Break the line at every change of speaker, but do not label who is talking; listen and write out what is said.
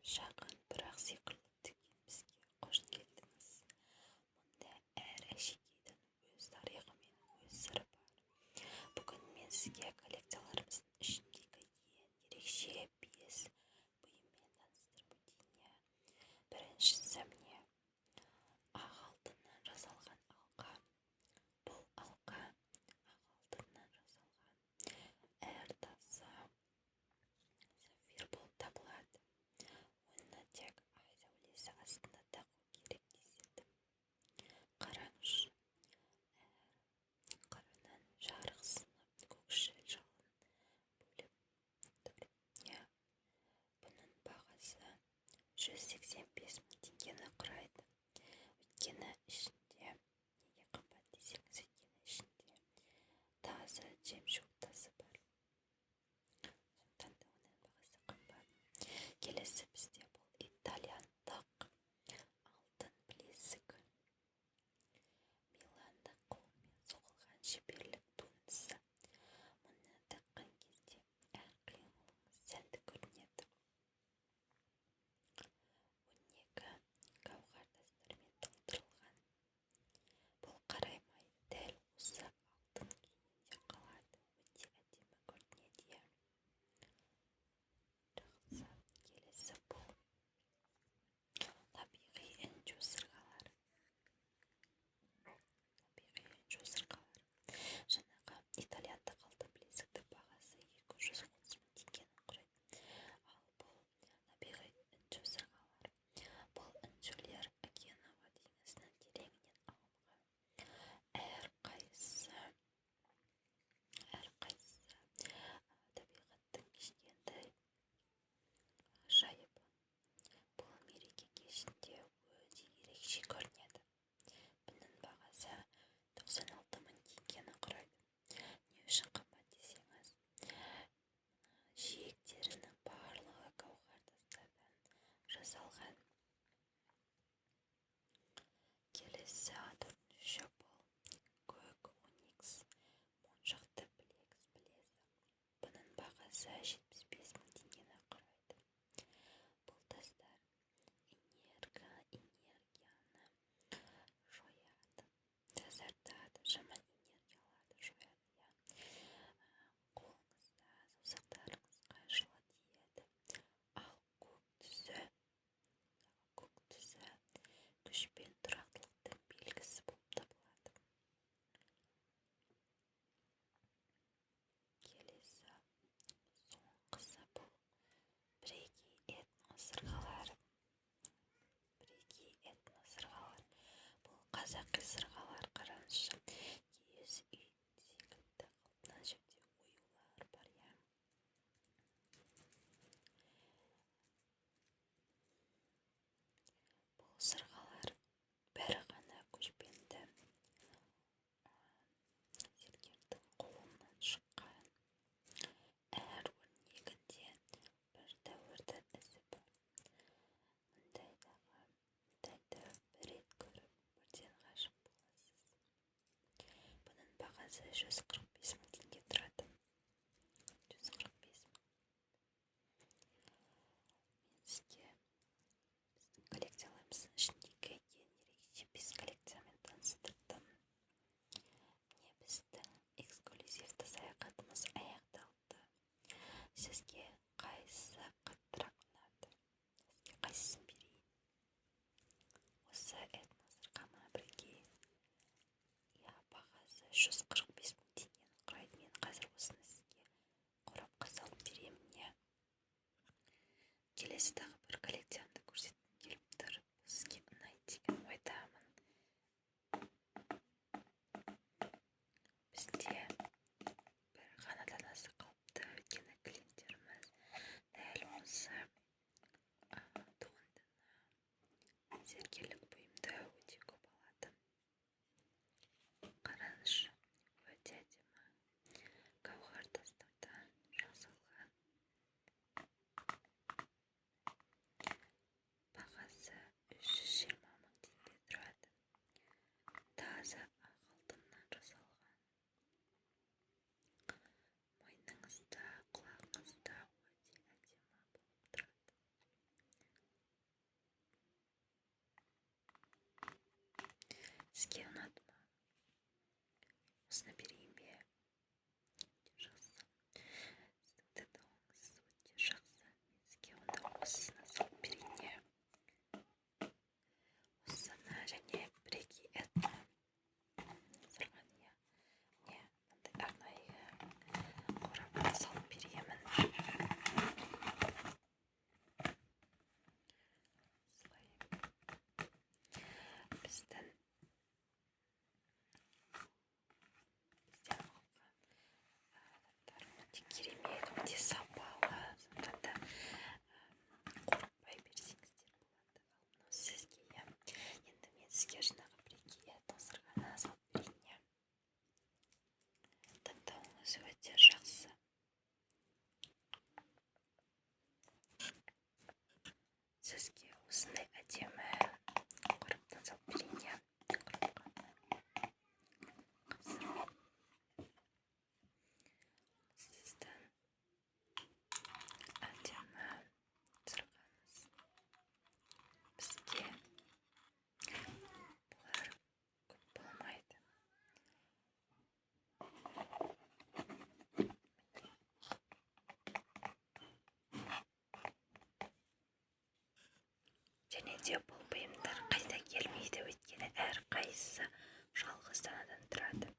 Жақын бірақ сиқырлы дүкенімізге қош келдіңіз. Мұнда әр әшекейдің өз тарихы мен өз сыры бар. Бүгін мен сізге коллекцияларымыздың ішіндегі ең ерекше 5 бұйыммен таныстырып өтейін. Біріншісі міне, ақ алтыннан жасалған алқа. Бұл алқа ақ алтыннан жасалған, әр тасы сапфир болып табылады. Оны тек ай сәулесі астында тағу керек деседі. Қараңызшы, қырынан жарық сынып көкшіл жалын бөліп тұр. Бұның бағасы 185 мың теңгені құрайды. Өйткені ішінде, неге қымбат десеңіз, өйткені ішінде таза жемшөп тасы бар. Сондықтан да оның бағасы қымбат. Келесі бізде бұл итальяндық алтын білезік. Миланда қолмен соғылған шеберлік туындысы. Мұны таққан кезде әр қимылыңыз сәнді көрінеді. 12 гауһар тастармен толтырылған. Бұл қараймай дәл осы алтын күйінде қалады. Өте әдемі көрінеді. Жақсы. Келесі бұл табиғи інжу сырғалар. Жаңағы итальяндық алтын білезіктің бағасы 230 мың теңгені құрайды. Ал бұл табиғи інжу сырғалар. Бұл інжулер Окинава теңізінің тереңінен алынған. Әрқайсысы табиғаттың кешкенді жайып. Бұл мереке кешінде өте ерекше көрінеді. Бұның бағасы 96 мың теңгені құрайды. Не үшін қымбат десеңіз, жиектерінің барлығы гауһар тастардан жасалған. Келесі 4-ші бұл көк оникс моншақты білезік. Бұның бағасы 75 мың теңгені құрайды. Бұл тастар энергияны жояды, тазартады, жаман энергияларды жояды. Қолыңызда, саусақтарыңызға жылы тиеді. Ал көк түсі күш пен тұрақтылықтың белгісі болып табылады. Келесі соңғысы бұл бірегей этно сырғалар. Бұл қазақи сырғалар. Қараңызшы, киіз үй секілді алтын жерде оюлар бар. Бұл сырғалар бәрі ғана көшпенді зергердің қолынан шыққан. Әр өрнегінде бір дәуірдің ізі бар. Мұндайды бір рет көріп, бірден ғашық боласыз. Бұның бағасы 145 мың теңге тұрады. 145 мың. Мен сізге біздің коллекцияларымыздың ішіндегі ең ерекше 5 коллекциямен таныстырдым. Міне біздің эксклюзивті саяхатымыз аяқталды. Сізге қайсысы қаттырақ ұнады? Сізге қайсысын берейін? Осы этно сырғама бірге. Бағасы 145 мың теңгені құрайды. Мен қазір осыны сізге қорапқа салып беремін. Келесі тағы бір коллекциямды көрсеткім келіп тұр. Сізге ұнайды деген ойдамын. Бізде бір ғана данасы қалыпты. Өйткені клиенттеріміз дәл осы туындыны, зергерлік бұйымды өте көп алады. Қараңызшы, өте әдемі гауһар тастардан жасалған. Сізге ұнады ма? Осыны берейін бе? Жақсы. Сіздің таңдауыңыз өте жақсы. Сізге онда осыны салып берейін не? Осыны және бірегей этно сырған не? Не, мындай арнайы қорапқа салып беремін. Бізден өте керемет, өте сапалы, сондықтан да қорықпай берсеңіздер болады. Мынау сізге енді мен сізге жаңағы бірегей этно сырғаны салып берейін. Таңдауыңыз өте жақсы. Сізге осындай әдемі қораптан салып берейін. Сіздің әдемі сырғаңыз. Бізде бұлар көп болмайды. Және де бұл бұйымдар қайта келмейді, өйткені әрқайсысы жалғыз данадан тұрады.